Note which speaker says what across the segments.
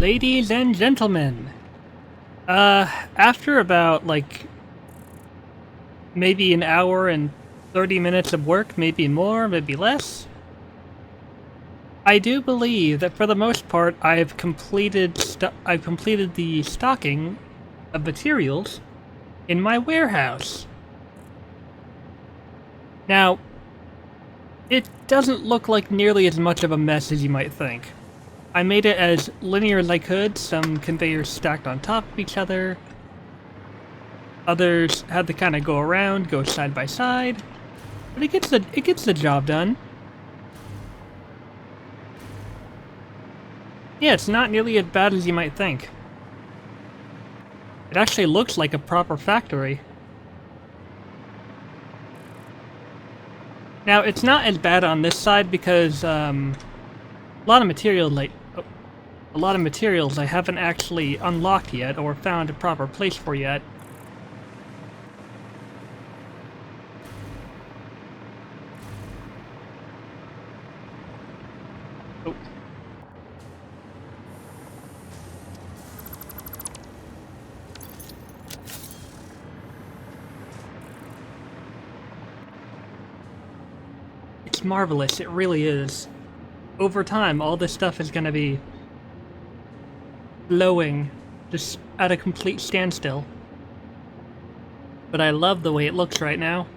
Speaker 1: Ladies and gentlemen, after about, like, maybe an hour and 30 minutes of work, maybe more, maybe less, I do believe that for the most part I've completed the stocking of materials in my warehouse. Now, it doesn't look like nearly as much of a mess as you might think. I made it as linear as I could, some conveyors stacked on top of each other. Others had to kind of go around, go side by side. But it gets the job done. Yeah, it's not nearly as bad as you might think. It actually looks like a proper factory. Now, it's not as bad on this side because a lot of materials I haven't actually unlocked yet or found a proper place for yet. Oh. It's marvelous, it really is. Over time, all this stuff is gonna be flowing just at a complete standstill. But I love the way it looks right now.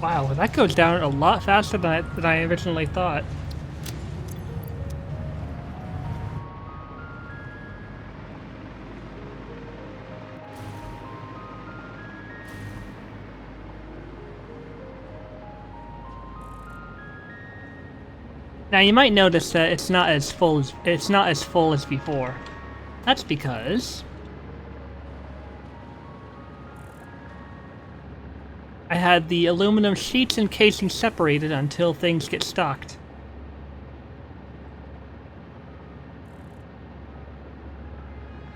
Speaker 1: Wow, that goes down a lot faster than I originally thought. Now you might notice that it's not as full as before. That's because I had the aluminum sheets and casing separated until things get stocked.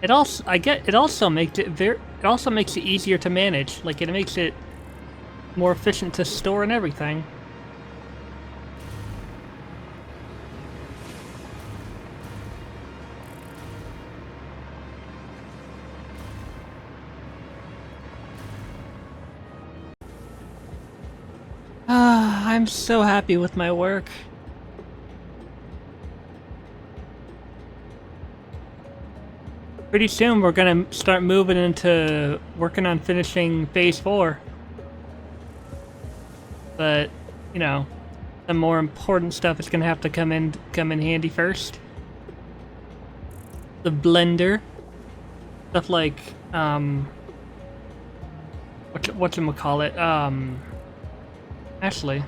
Speaker 1: It also makes it easier to manage. Like, it makes it more efficient to store and everything. I'm so happy with my work. Pretty soon we're gonna start moving into working on finishing Phase 4. But, you know, the more important stuff is gonna have to come in handy first. The blender. Stuff like, whatchamacallit, actually,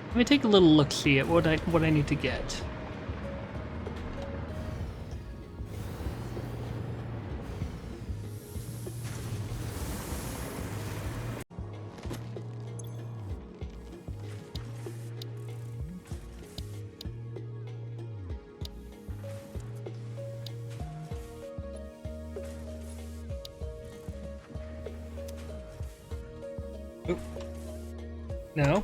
Speaker 1: let me take a little look-see at what I need to get. Oop. No.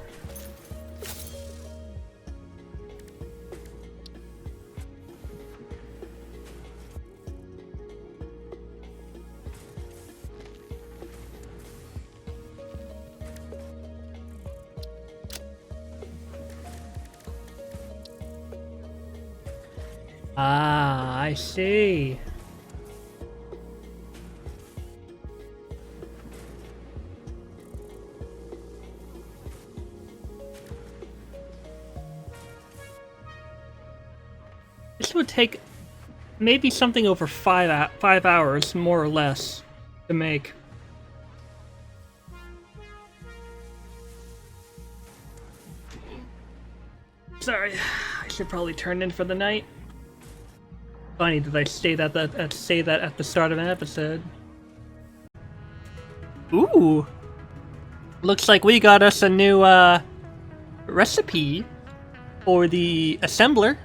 Speaker 1: Ah, I see. This would take maybe something over 5 hours, more or less. to make. Sorry, I should probably turn in for the night. Funny that I say that at the start of an episode. Ooh, looks like we got us a new recipe for the assembler.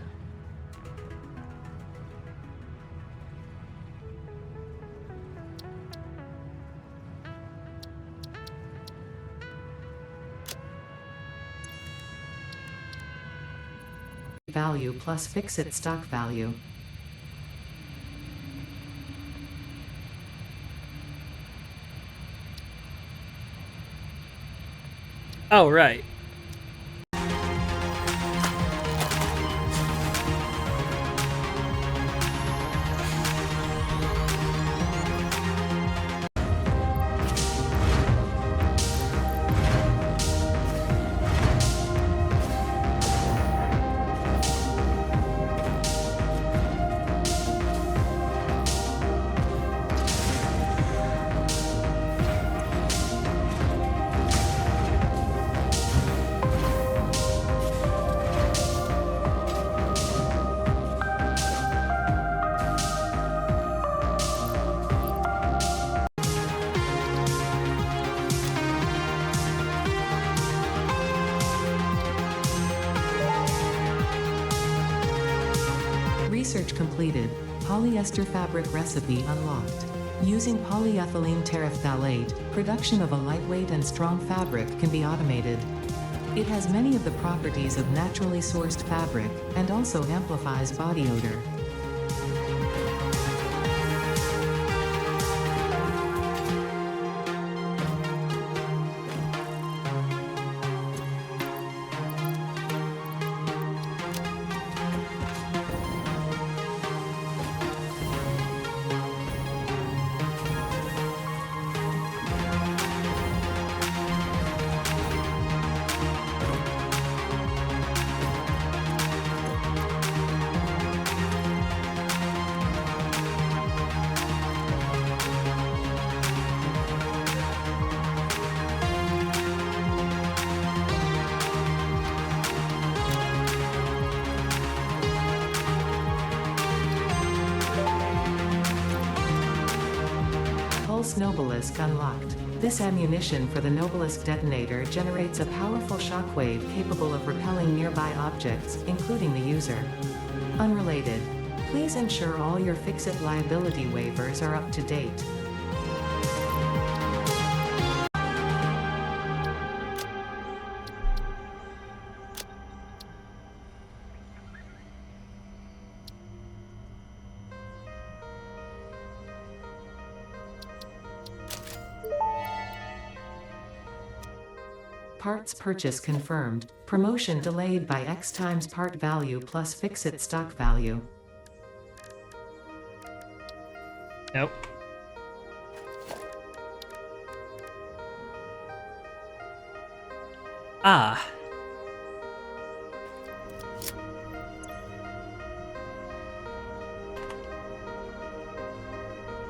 Speaker 2: Value plus fix-it stock value.
Speaker 1: Oh, right.
Speaker 2: Research completed. Polyester fabric recipe unlocked. Using polyethylene terephthalate, production of a lightweight and strong fabric can be automated. It has many of the properties of naturally sourced fabric, and also amplifies body odor. Pulse Nobelisk unlocked. This ammunition for the Nobelisk detonator generates a powerful shockwave capable of repelling nearby objects, including the user. Unrelated. Please ensure all your Fix-It liability waivers are up to date. Parts purchase confirmed. Promotion delayed by X times part value plus fix-it stock value.
Speaker 1: Nope. Ah.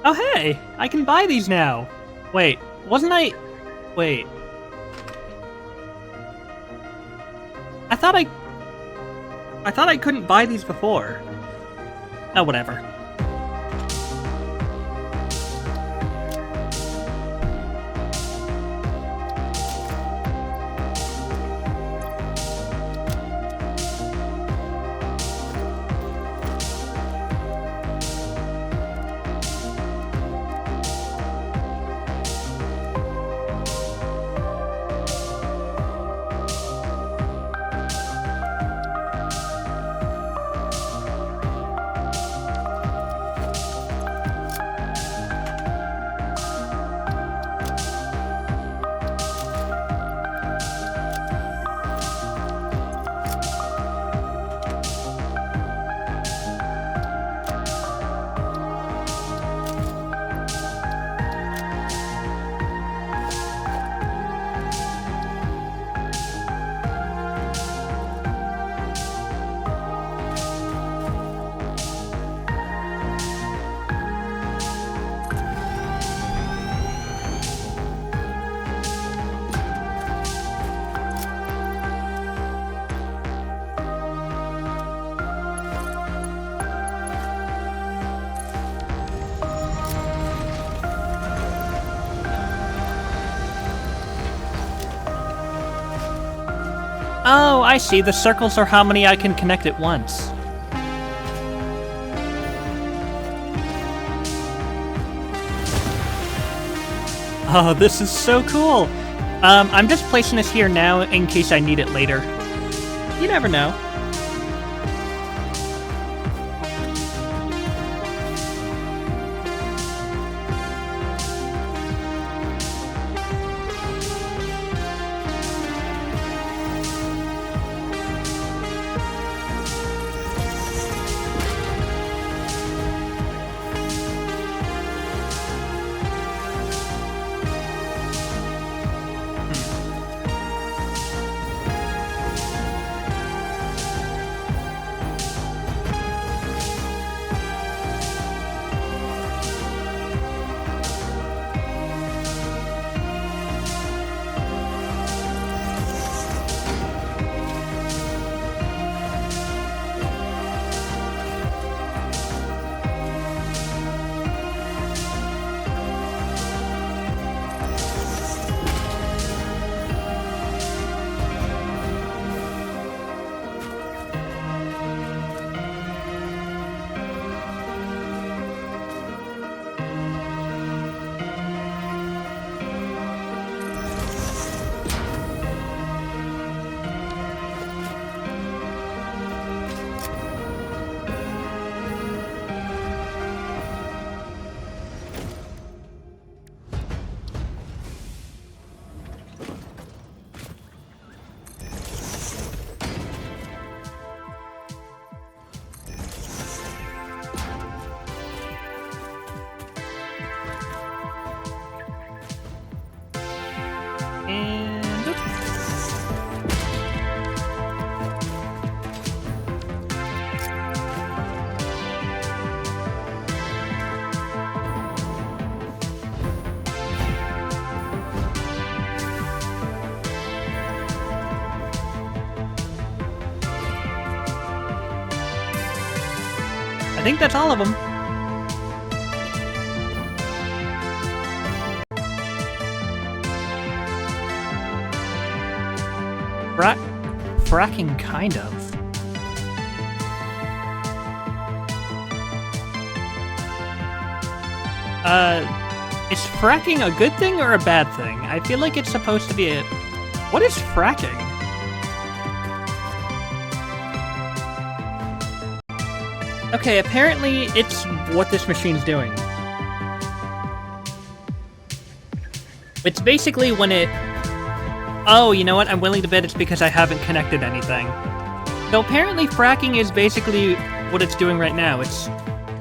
Speaker 1: Oh hey! I can buy these now! Wait, wasn't I... Wait. I thought I couldn't buy these before. Oh, whatever. Oh, I see. The circles are how many I can connect at once. Oh, this is so cool. I'm just placing this here now in case I need it later. You never know. And oops. I think that's all of them. Fracking, kind of. Is fracking a good thing or a bad thing? I feel like it's supposed to be a... What is fracking? Okay, apparently it's what this machine's doing. It's basically when it... Oh, you know what? I'm willing to bet it's because I haven't connected anything. So apparently fracking is basically what it's doing right now. It's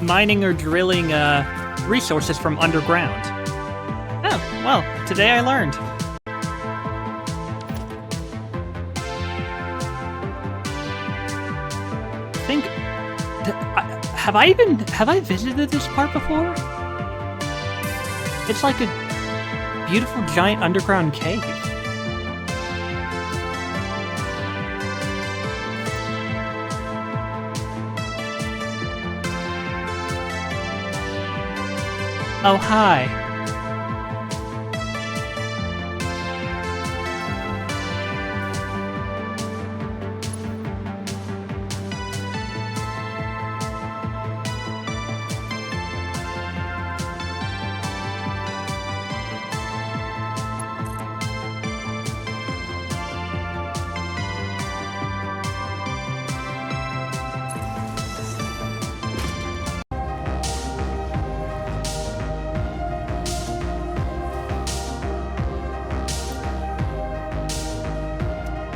Speaker 1: mining or drilling resources from underground. Oh, well, today I learned. Have I visited this part before? It's like a beautiful giant underground cave. Oh, hi.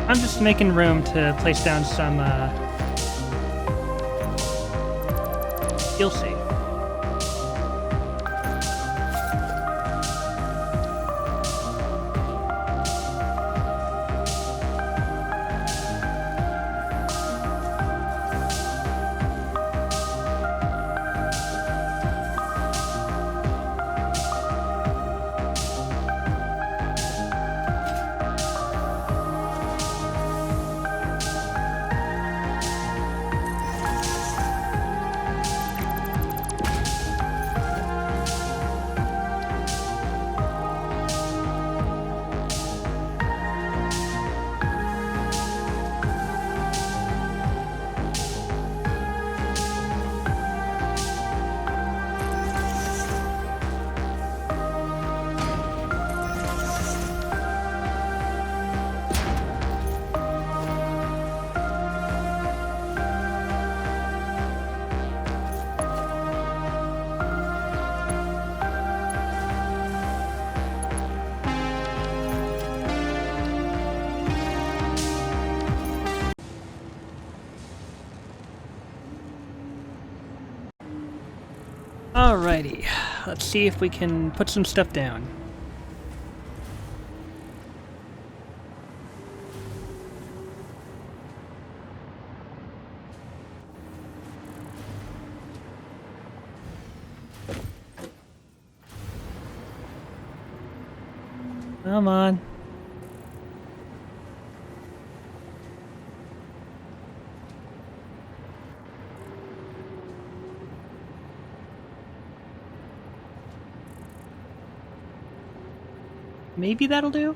Speaker 1: I'm just making room to place down some, you'll see. Alrighty, let's see if we can put some stuff down. Come on. Maybe that'll do?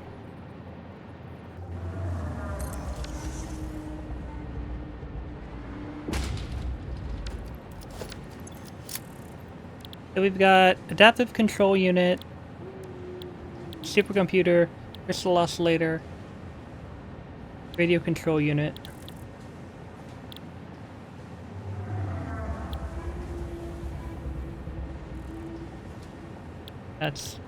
Speaker 1: So we've got adaptive control unit, supercomputer, crystal oscillator, radio control unit. That's...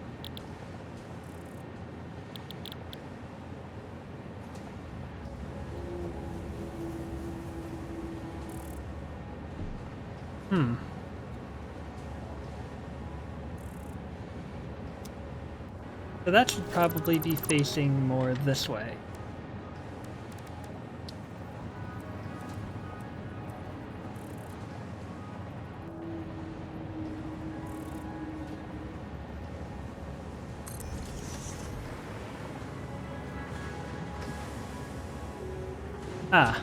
Speaker 1: So that should probably be facing more this way. Ah.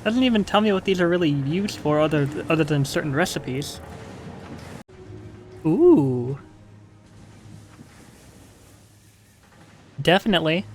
Speaker 1: Doesn't even tell me what these are really used for other than certain recipes. Ooh. Definitely.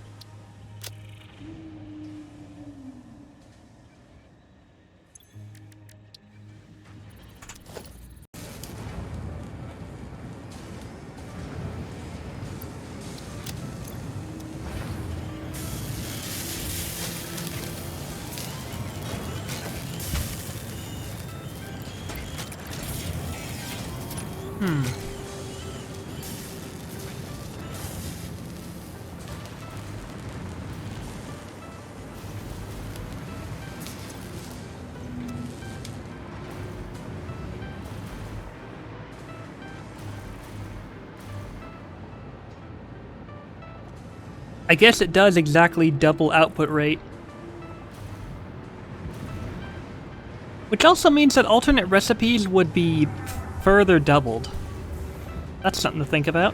Speaker 1: I guess it does exactly double output rate. Which also means that alternate recipes would be further doubled. That's something to think about.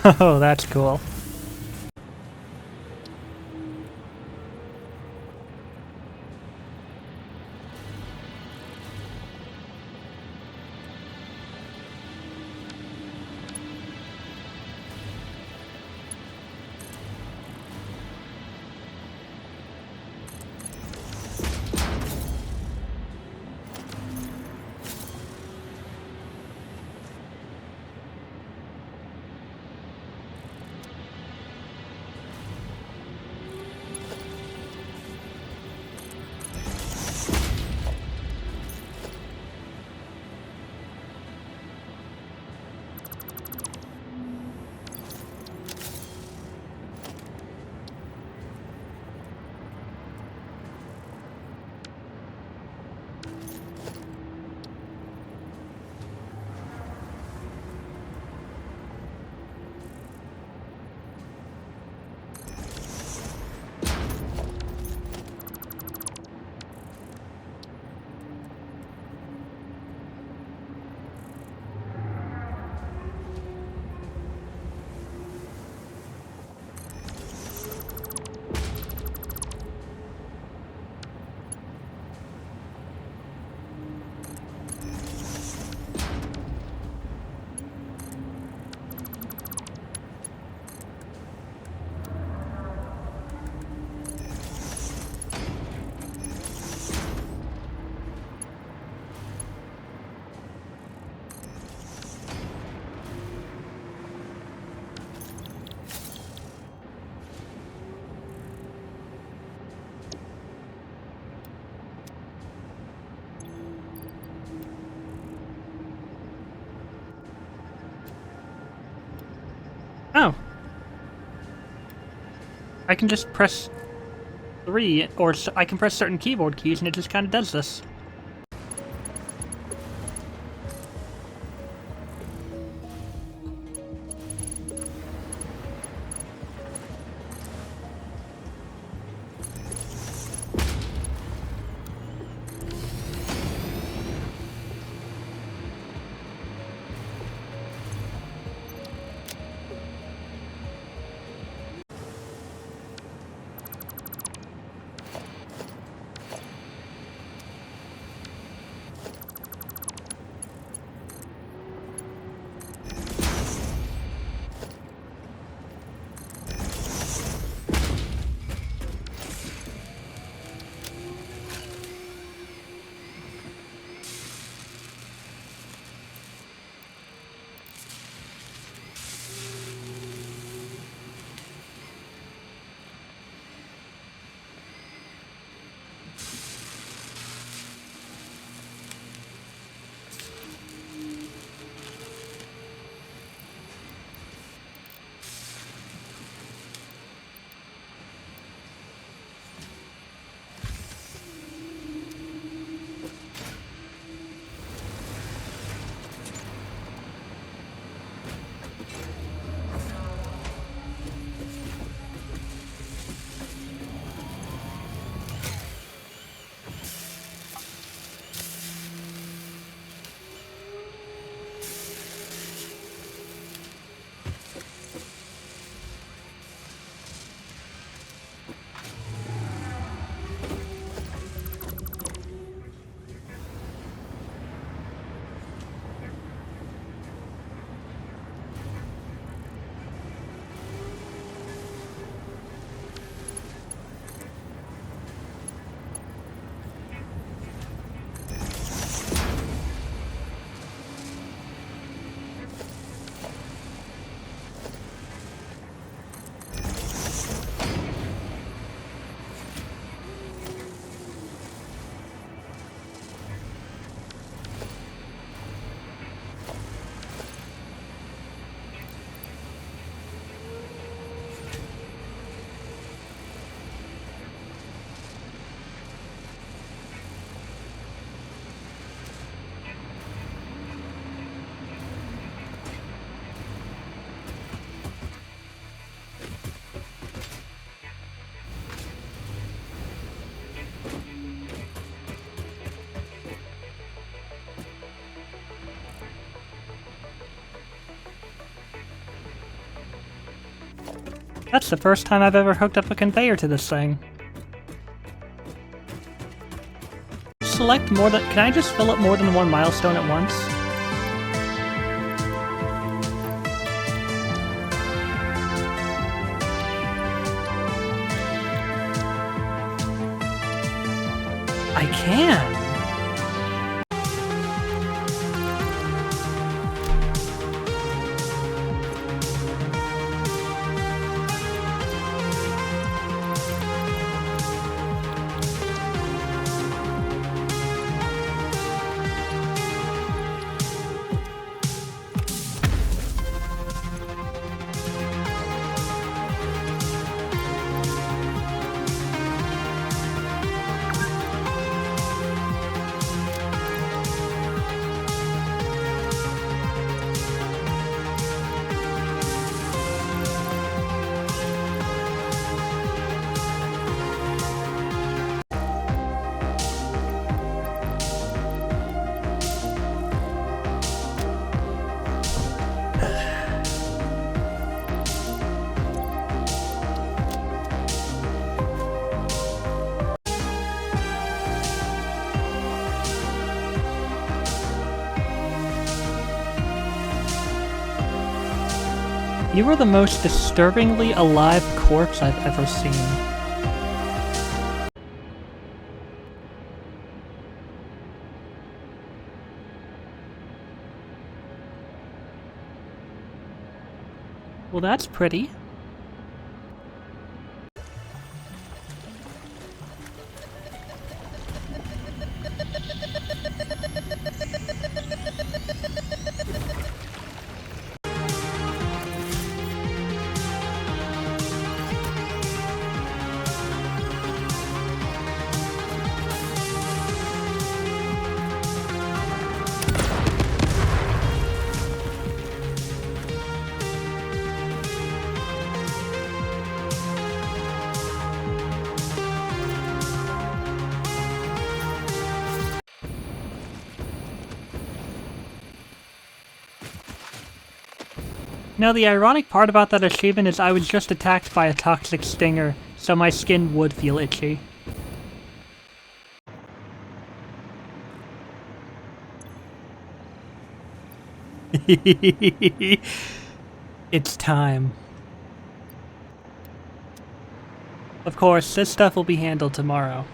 Speaker 1: Oh, that's cool. Oh. I can just press 3, or I can press certain keyboard keys and it just kind of does this. That's the first time I've ever hooked up a conveyor to this thing. Select more than... Can I just fill up more than one milestone at once? I can! You are the most disturbingly alive corpse I've ever seen. Well, that's pretty. Now, the ironic part about that achievement is I was just attacked by a toxic stinger, so my skin would feel itchy. It's time. Of course, this stuff will be handled tomorrow.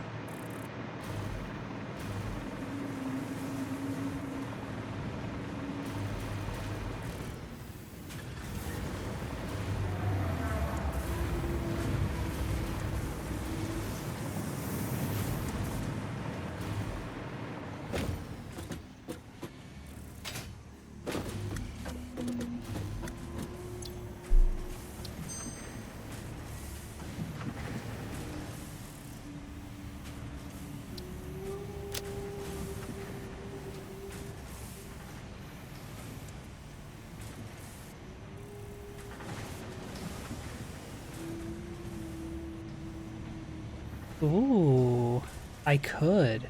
Speaker 1: Ooh, I could.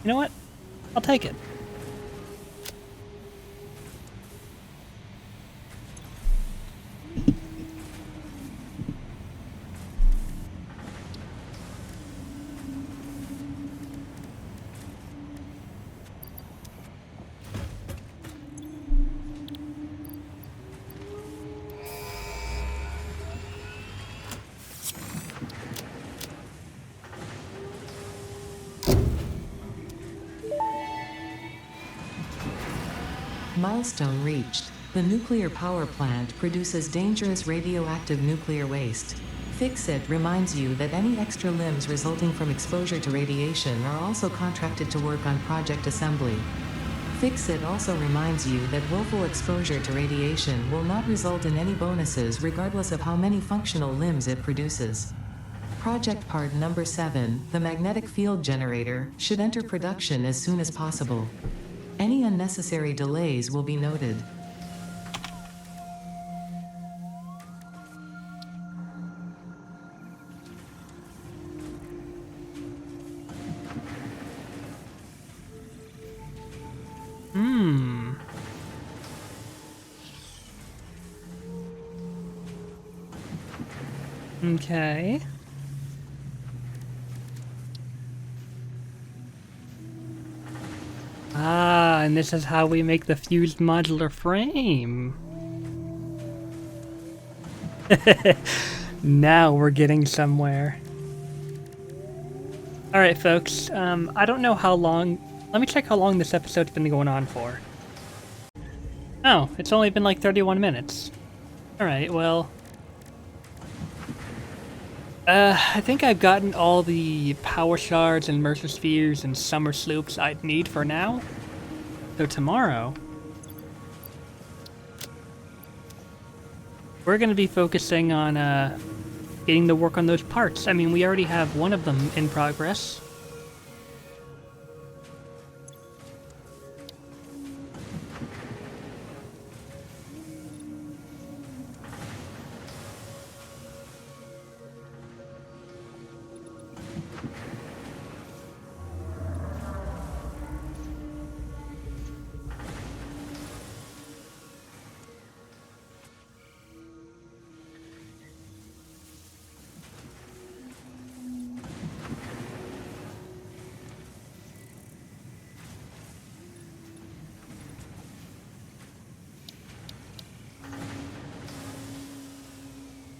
Speaker 1: You know what? I'll take it.
Speaker 2: Milestone reached. The nuclear power plant produces dangerous radioactive nuclear waste. Fix-It reminds you that any extra limbs resulting from exposure to radiation are also contracted to work on project assembly. Fix-It also reminds you that willful exposure to radiation will not result in any bonuses regardless of how many functional limbs it produces. Project part number 7, the magnetic field generator, should enter production as soon as possible. Any unnecessary delays will be noted.
Speaker 1: Okay. Ah, and this is how we make the fused modular frame. Now we're getting somewhere. Alright, folks. I don't know how long... Let me check how long this episode's been going on for. Oh, it's only been like 31 minutes. Alright, well... I think I've gotten all the power shards and Mercer spheres and summer sloops I'd need for now. So tomorrow... we're going to be focusing on, getting to work on those parts. I mean, we already have one of them in progress.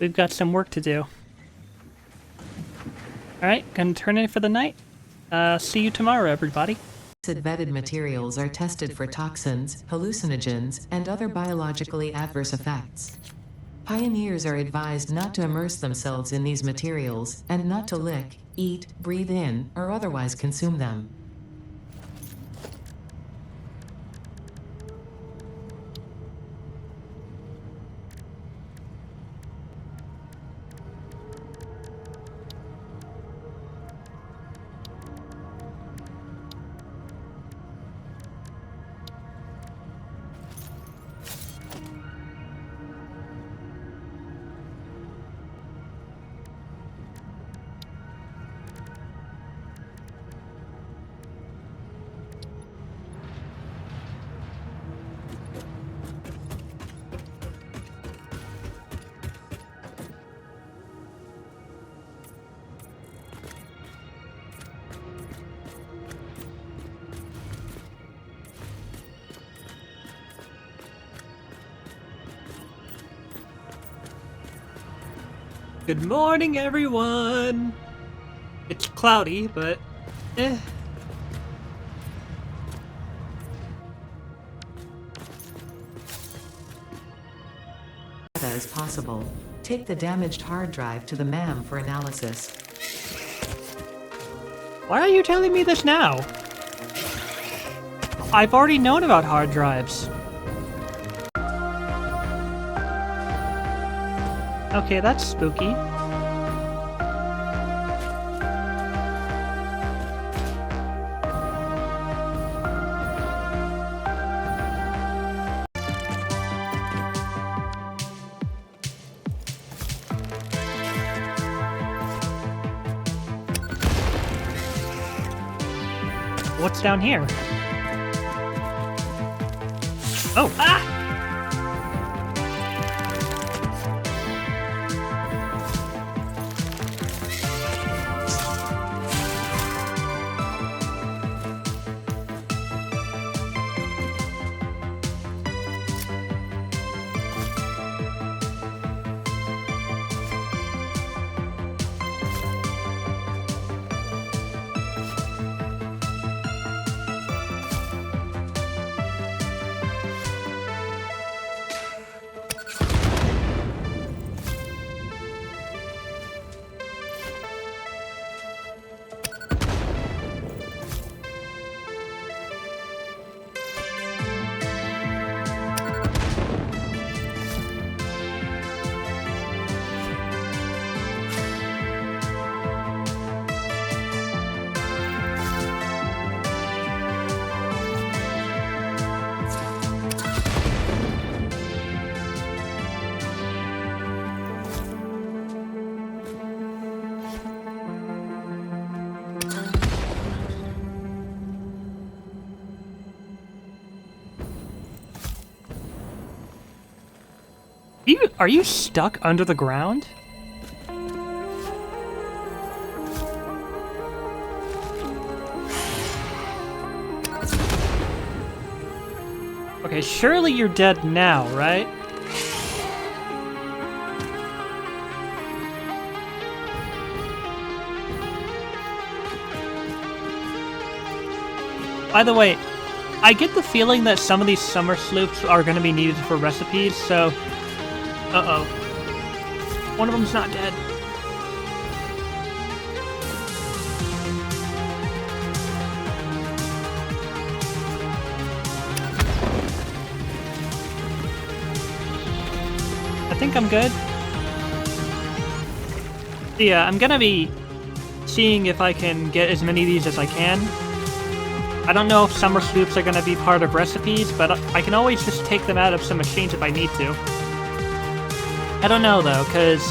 Speaker 1: We've got some work to do. Alright, gonna turn in for the night. See you tomorrow, everybody.
Speaker 2: Vetted materials are tested for toxins, hallucinogens, and other biologically adverse effects. Pioneers are advised not to immerse themselves in these materials, and not to lick, eat, breathe in, or otherwise consume them.
Speaker 1: Good morning, everyone! It's cloudy, but eh.
Speaker 2: As possible. Take the damaged hard drive to the MAM for analysis.
Speaker 1: Why are you telling me this now? I've already known about hard drives. Okay, that's spooky. What's down here? Oh, ah! Are you stuck under the ground? Okay, surely you're dead now, right? By the way, I get the feeling that some of these summer sloops are going to be needed for recipes, so... Uh-oh. One of them's not dead. I think I'm good. Yeah, I'm gonna be seeing if I can get as many of these as I can. I don't know if summer sloops are gonna be part of recipes, but I can always just take them out of some machines if I need to. I don't know though, because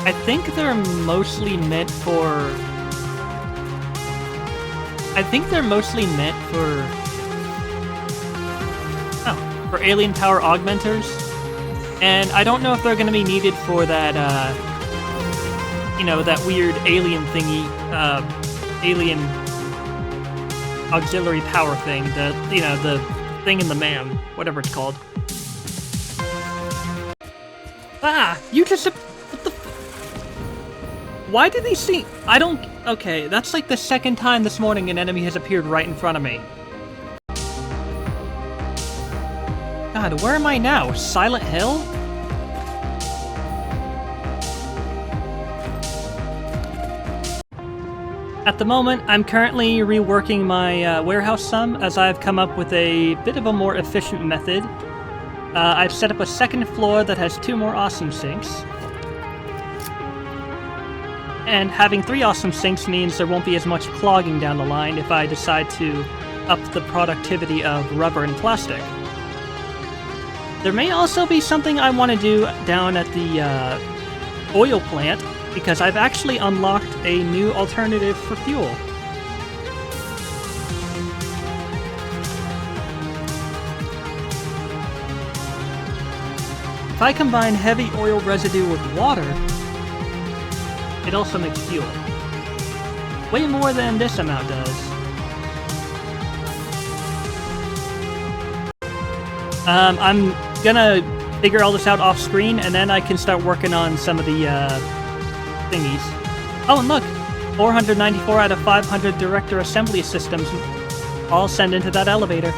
Speaker 1: I think they're mostly meant for... Oh, for alien power augmenters. And I don't know if they're going to be needed for that, you know, that weird alien thingy, alien auxiliary power thing, the thing in the man, whatever it's called. Ah! You just... What the... Why did these see... I don't... Okay, that's like the second time this morning an enemy has appeared right in front of me. God, where am I now? Silent Hill? At the moment, I'm currently reworking my warehouse some, as I've come up with a bit of a more efficient method. I've set up a second floor that has 2 more awesome sinks. And having 3 awesome sinks means there won't be as much clogging down the line if I decide to up the productivity of rubber and plastic. There may also be something I want to do down at the oil plant, because I've actually unlocked a new alternative for fuel. If I combine heavy oil residue with water, it also makes fuel. Way more than this amount does. I'm gonna figure all this out off screen, and then I can start working on some of the thingies. Oh, and look! 494 out of 500 director assembly systems all send into that elevator.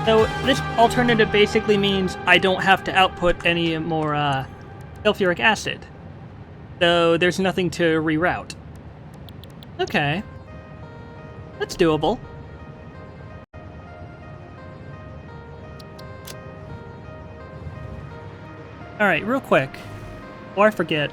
Speaker 1: So this alternative basically means I don't have to output any more sulfuric acid. So there's nothing to reroute. Okay. That's doable. Alright, real quick. Before I forget.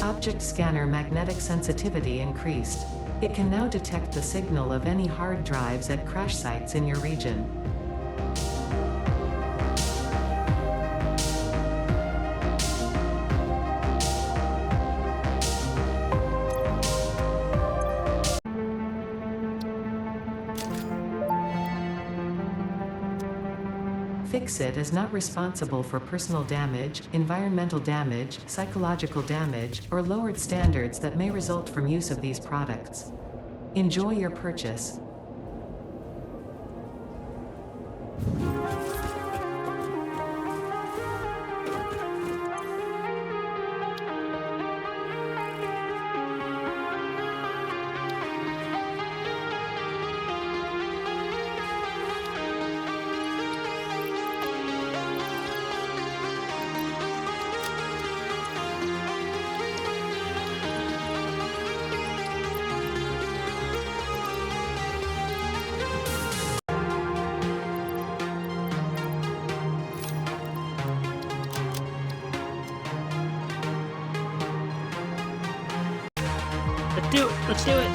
Speaker 2: Object scanner magnetic sensitivity increased. It can now detect the signal of any hard drives at crash sites in your region. Fix-It is not responsible for personal damage, environmental damage, psychological damage, or lowered standards that may result from use of these products. Enjoy your purchase.
Speaker 1: Let's do it! Let's do it!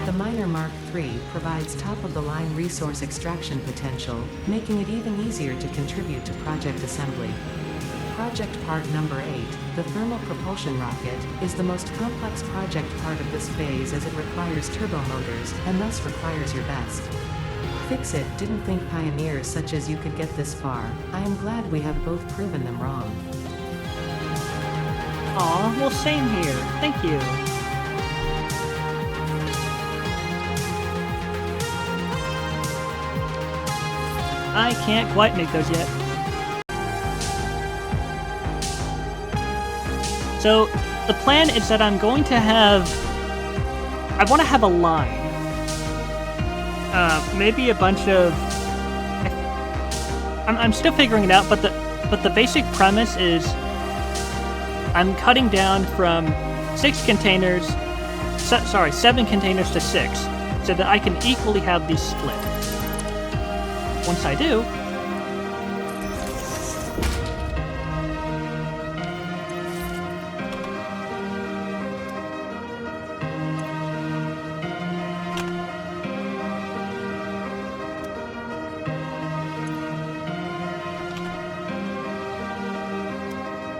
Speaker 2: The Miner Mark III provides top-of-the-line resource extraction potential, making it even easier to contribute to project assembly. Project part number 8, the thermal propulsion rocket, is the most complex project part of this phase as it requires turbo motors, and thus requires your best. Fix it, didn't think pioneers such as you could get this far. I am glad we have both proven them wrong.
Speaker 1: Aw, well same here. Thank you. I can't quite make those yet. So, the plan is that I'm going to have... I want to have a line. Maybe a bunch of... I'm still figuring it out, but the basic premise is... I'm cutting down from 7 containers to 6, so that I can equally have these split. Once I do...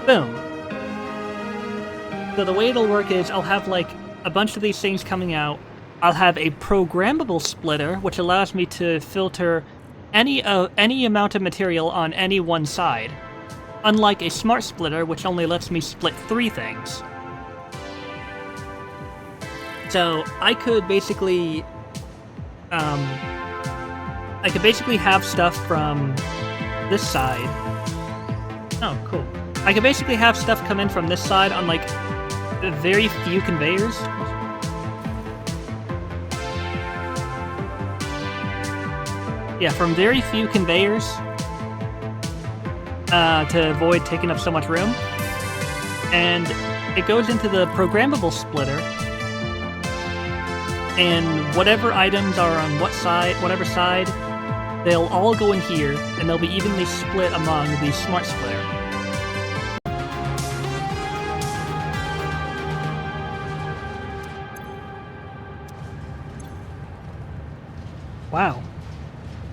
Speaker 1: Boom. So the way it'll work is I'll have like a bunch of these things coming out. I'll have a programmable splitter, which allows me to filter any amount of material on any one side, unlike a smart splitter, which only lets me split 3 things. So I could basically, have stuff from this side. Oh, cool. I could basically have stuff come in from this side on like very few conveyors. Yeah, from very few conveyors to avoid taking up so much room. And it goes into the programmable splitter, and whatever items are on whatever side, they'll all go in here, and they'll be evenly split among the smart splitter. Wow.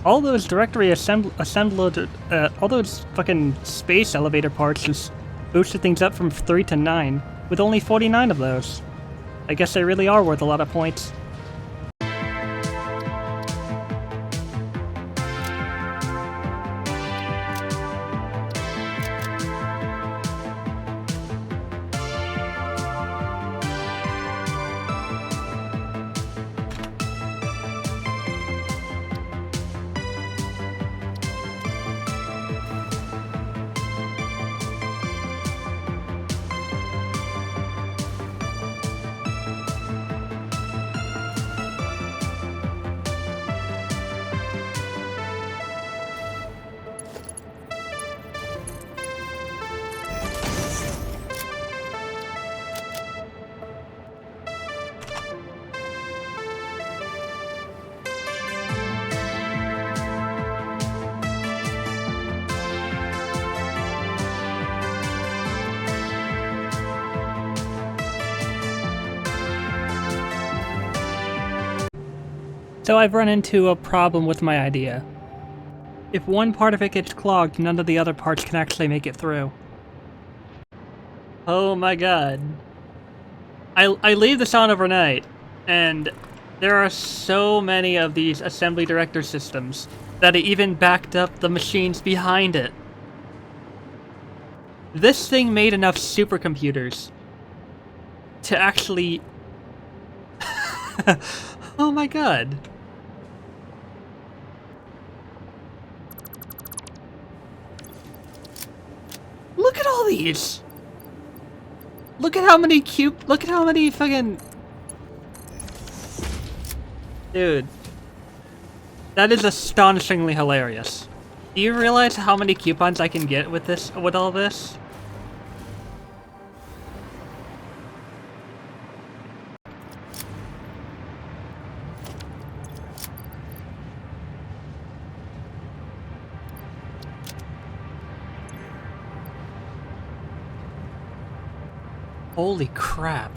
Speaker 1: All those directory all those fucking space elevator parts just boosted things up from 3 to 9, with only 49 of those. I guess they really are worth a lot of points. So I've run into a problem with my idea. If one part of it gets clogged, none of the other parts can actually make it through. Oh my god. I leave this on overnight, and there are so many of these assembly director systems that it even backed up the machines behind it. This thing made enough supercomputers to actually... Oh my god. Look at all these! Look at how many fucking... Dude. That is astonishingly hilarious. Do you realize how many coupons I can get with all this? Holy crap.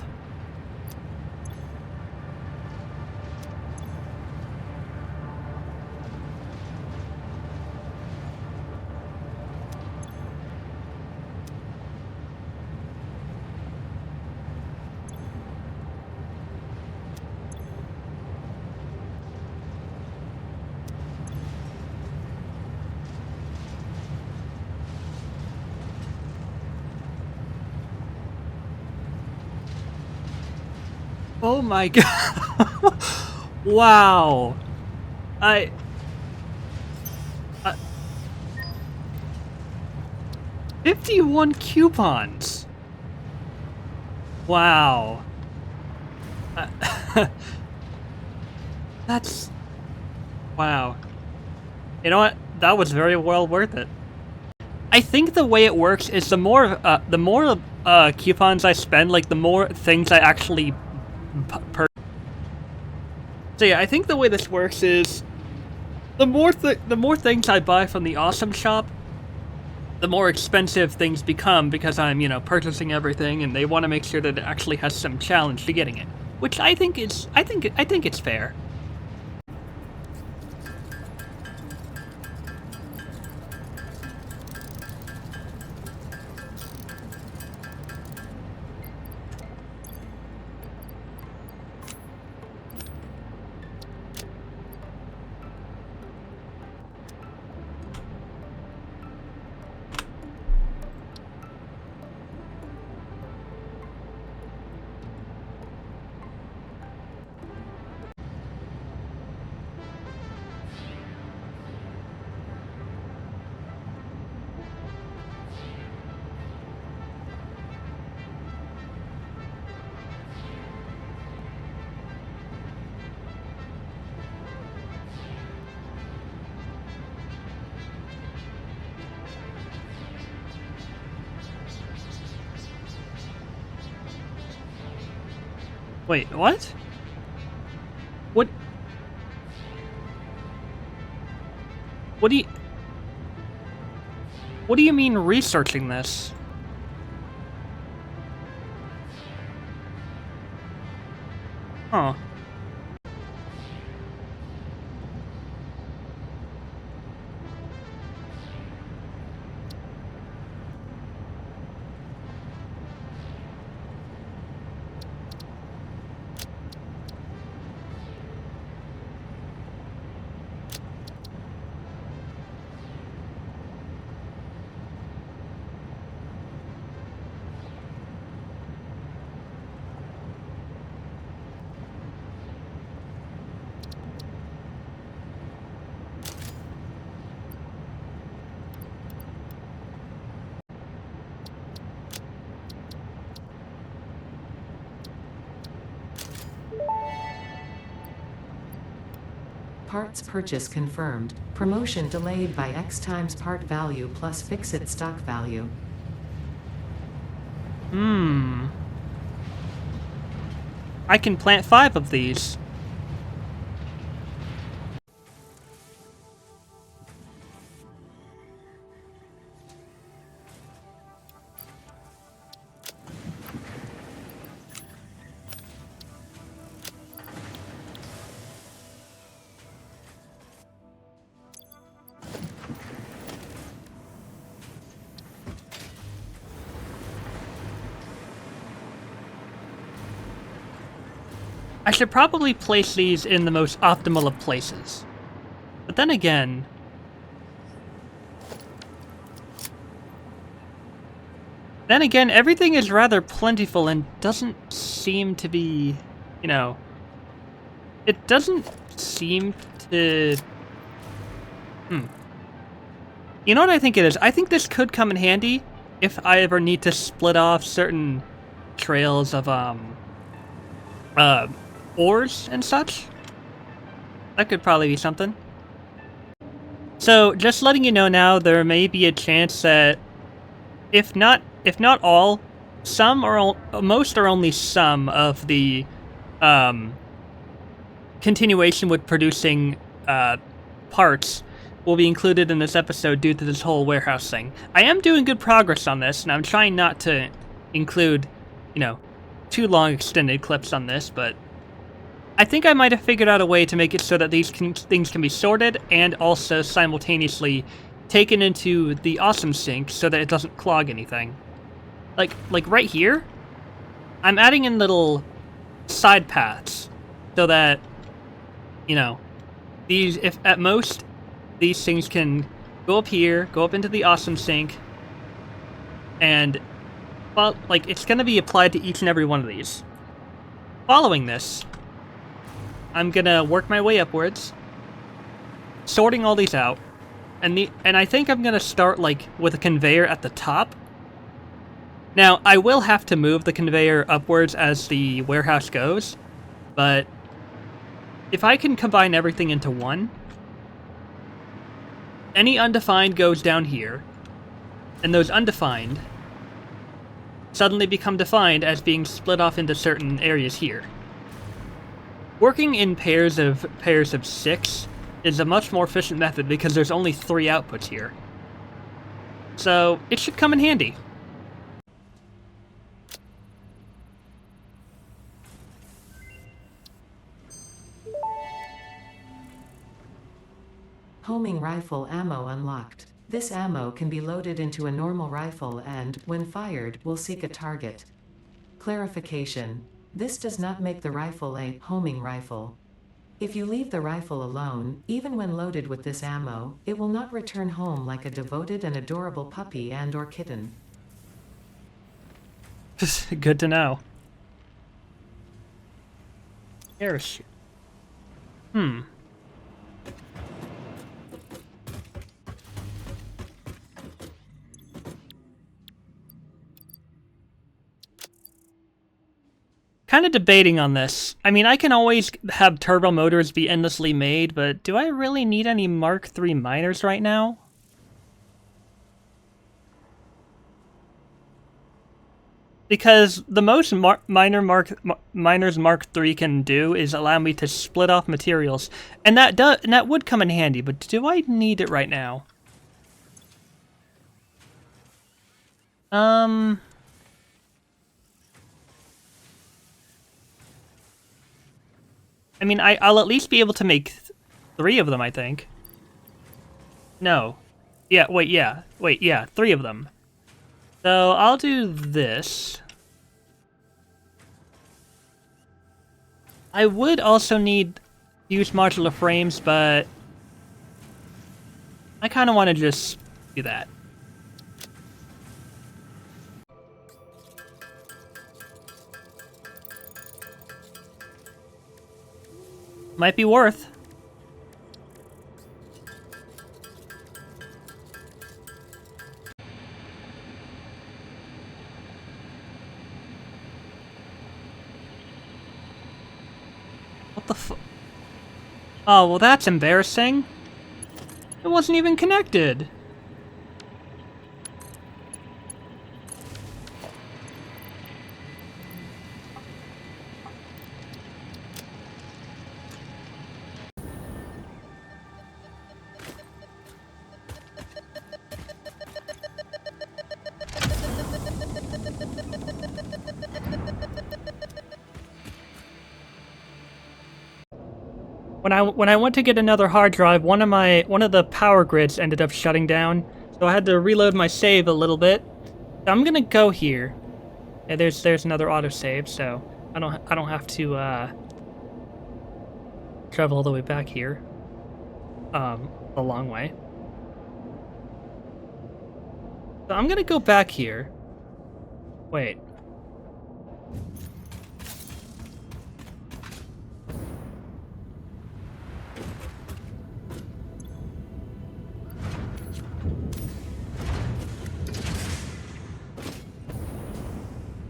Speaker 1: Oh my god. Wow. I 51 coupons. Wow. That's wow. You know what? That was very well worth it. I think the way it works is the more coupons I spend, like the more things I actually So yeah, I think the way this works is the more things I buy from the Awesome Shop, the more expensive things become because I'm, purchasing everything, and they want to make sure that it actually has some challenge to getting it, which I think it's fair. Wait, what? What? What do you mean researching this? Huh.
Speaker 2: Parts purchase confirmed. Promotion delayed by X times part value plus fixed stock value.
Speaker 1: I can plant 5 of these. I should probably place these in the most optimal of places. But then again... everything is rather plentiful and doesn't seem to be, it doesn't seem to... You know what I think it is? I think this could come in handy if I ever need to split off certain trails of, ores and such. That could probably be something. So, just letting you know now, there may be a chance that, if not all, some or most or only some of the continuation with producing parts will be included in this episode due to this whole warehouse thing. I am doing good progress on this, and I'm trying not to include you know, too long extended clips on this, but I think I might have figured out a way to make it so that these things can be sorted and also simultaneously taken into the awesome sink so that it doesn't clog anything. Like right here, I'm adding in little side paths so that, you know, these, if at most, these things can go up here, go up into the awesome sink, and, well, like, it's going to be applied to each and every one of these. Following this, I'm going to work my way upwards, sorting all these out, and I think I'm going to start, like, with a conveyor at the top. Now, I will have to move the conveyor upwards as the warehouse goes, but if I can combine everything into one, any undefined goes down here, and those undefined suddenly become defined as being split off into certain areas here. Working in pairs of 6 is a much more efficient method because there's only 3 outputs here. So, it should come in handy.
Speaker 2: Homing rifle ammo unlocked. This ammo can be loaded into a normal rifle and, when fired, will seek a target. Clarification. This does not make the rifle a homing rifle. If you leave the rifle alone, even when loaded with this ammo, it will not return home like a devoted and adorable puppy and/or kitten.
Speaker 1: Good to know. Parachute. Kind of debating on this. I mean, I can always have turbo motors be endlessly made, but do I really need any Mark III miners right now? Because the most miners Mark III can do is allow me to split off materials, and that would come in handy. But do I need it right now? I mean, I'll at least be able to make 3 of them, I think. No. Yeah, wait, yeah. 3 of them. So, I'll do this. I would also need huge modular frames, but I kind of want to just do that. Might be worth. What the fu- Oh, well that's embarrassing. It wasn't even connected. When I went to get another hard drive, one of the power grids ended up shutting down, so I had to reload my save a little bit. So I'm gonna go here. Yeah, there's another autosave, so I don't have to travel all the way back here. A long way. So I'm gonna go back here. Wait.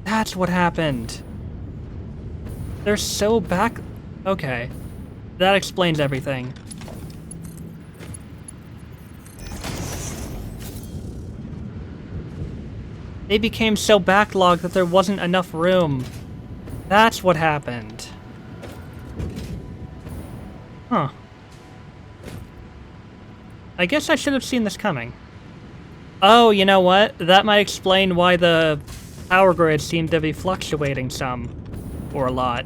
Speaker 1: That's what happened. They're so back... Okay. That explains everything. They became so backlogged that there wasn't enough room. That's what happened. Huh. I guess I should have seen this coming. Oh, you know what? That might explain why the power grid seemed to be fluctuating some, or a lot.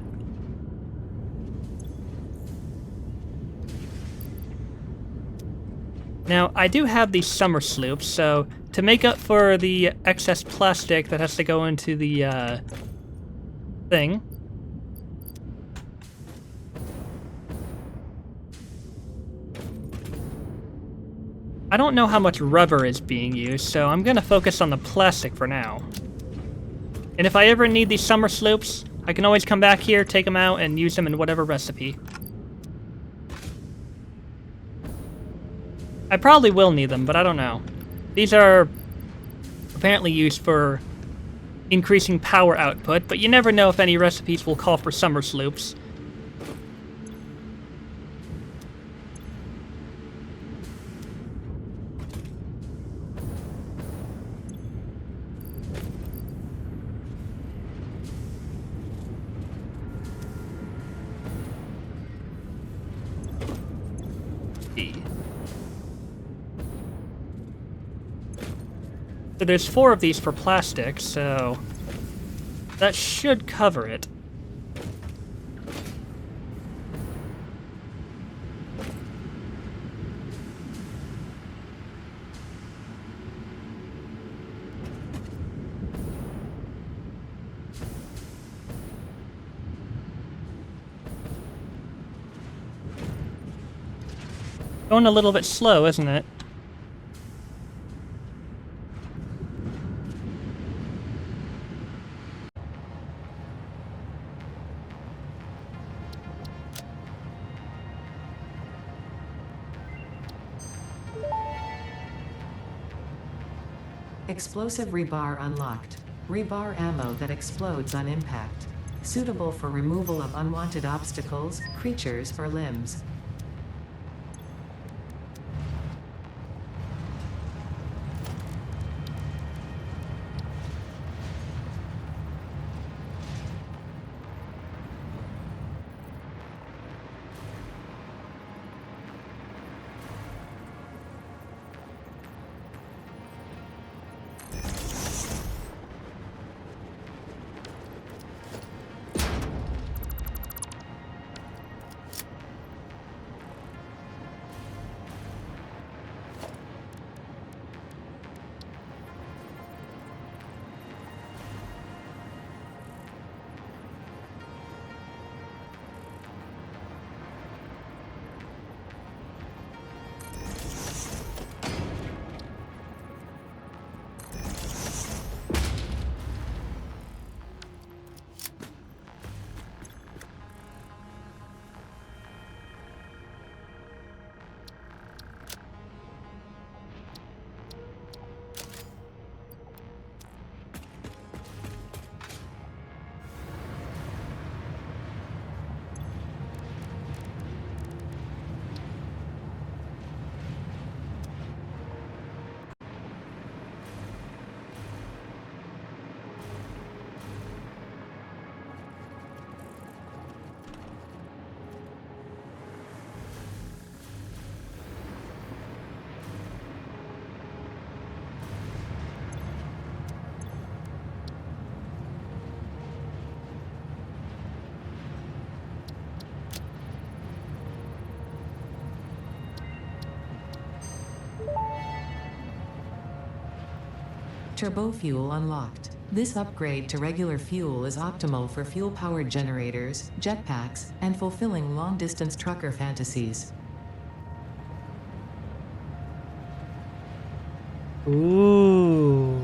Speaker 1: Now, I do have these summer sloops, so to make up for the excess plastic that has to go into the, thing, I don't know how much rubber is being used, so I'm gonna focus on the plastic for now. And if I ever need these summer sloops, I can always come back here, take them out, and use them in whatever recipe. I probably will need them, but I don't know. These are apparently used for increasing power output, but you never know if any recipes will call for summer sloops. So there's 4 of these for plastic, so that should cover it. Going a little bit slow, isn't it?
Speaker 2: Explosive rebar unlocked. Rebar ammo that explodes on impact. Suitable for removal of unwanted obstacles, creatures, or limbs. Turbo fuel unlocked. This upgrade to regular fuel is optimal for fuel-powered generators, jetpacks, and fulfilling long-distance trucker fantasies.
Speaker 1: Ooh.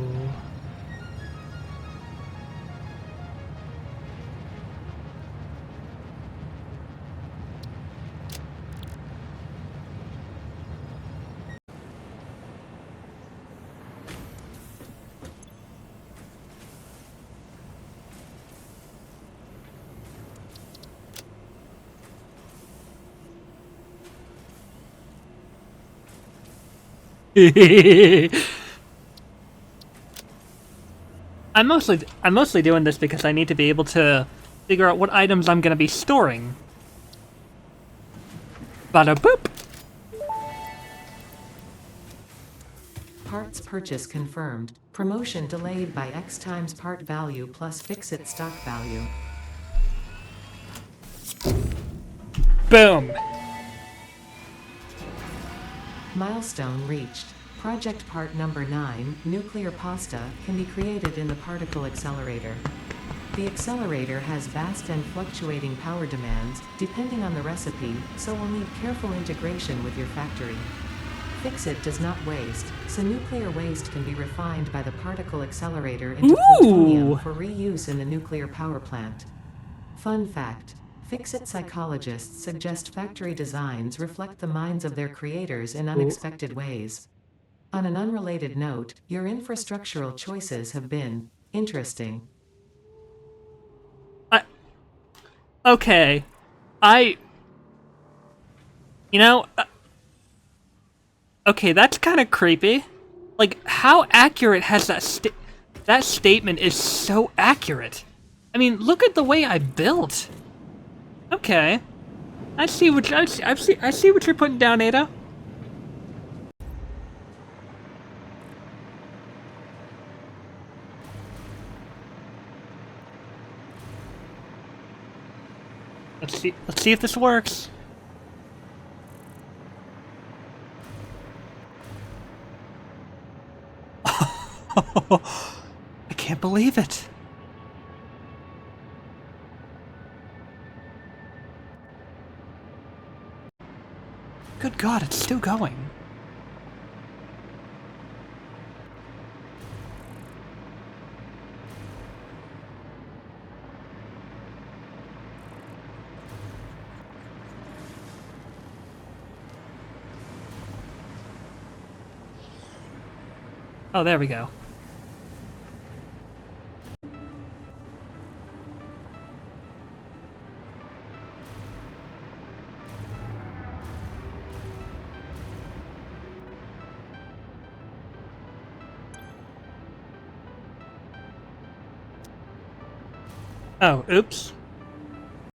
Speaker 1: I'm mostly doing this because I need to be able to figure out what items I'm gonna be storing. Bada boop.
Speaker 2: Parts purchase confirmed. Promotion delayed by X times part value plus fix-it stock value.
Speaker 1: Boom.
Speaker 2: Milestone reached. Project part number 9, nuclear pasta, can be created in the particle accelerator. The accelerator has vast and fluctuating power demands, depending on the recipe, so will need careful integration with your factory. Fix-it does not waste, so nuclear waste can be refined by the particle accelerator into plutonium for reuse in the nuclear power plant. Fun fact: Fix-it psychologists suggest factory designs reflect the minds of their creators in unexpected ways. On an unrelated note, your infrastructural choices have been interesting.
Speaker 1: Okay. I... You know... okay, that's kind of creepy. Like, how accurate has that statement is so accurate. I mean, look at the way I built. Okay. I see what you're putting down, Ada. Let's see if this works. I can't believe it. Good God, it's still going. Oh, there we go. Oh, oops.